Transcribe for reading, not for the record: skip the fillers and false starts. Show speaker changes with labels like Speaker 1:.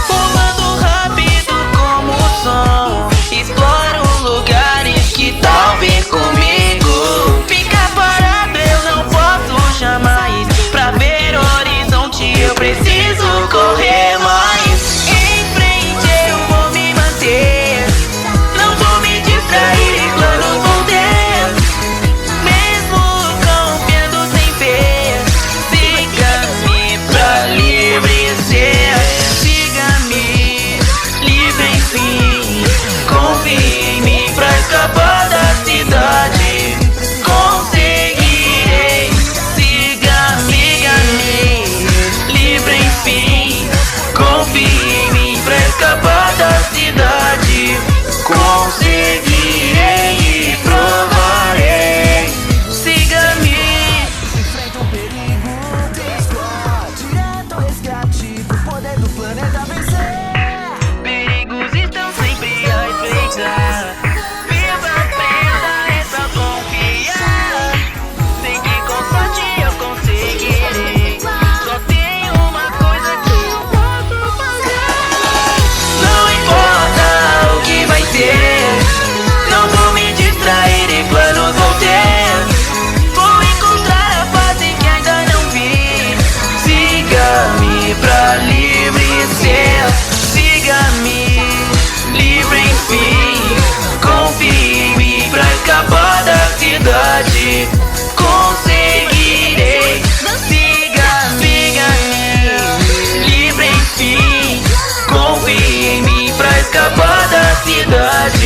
Speaker 1: Pulando rápido como o som, exploro lugares que tal vir comigo. Ficar parado eu não posso jamais, pra ver o horizonte eu preciso correr mais. Em frente eu vou me manter, não vou me distrair e planos vou ter, mesmo confiando sem ver. Siga-me pra livre ser, siga-me livre enfim. Confie em mim pra escapar da cidade, conseguirei. Siga-me livre enfim. Confie em mim pra escapar da cidade, conseguirei e provarei. Siga-me.
Speaker 2: Enfrenta o perigo, tem squad, direto ao resgate, pro poder do planeta vencer.
Speaker 1: Perigos estão sempre à espreita, viva a prenda, é só confiar. Sei que com sorte eu conseguirei, só tem uma coisa que eu posso fazer. Não importa o que vai ser, não vou me distrair e planos vou ter. Vou encontrar a fase que ainda não vi. Siga-me pra livre ser, siga-me livre enfim. Confie em mim pra escapar da cidade, conseguirei. Siga-me livre enfim. Confie em mim pra escapar da cidade.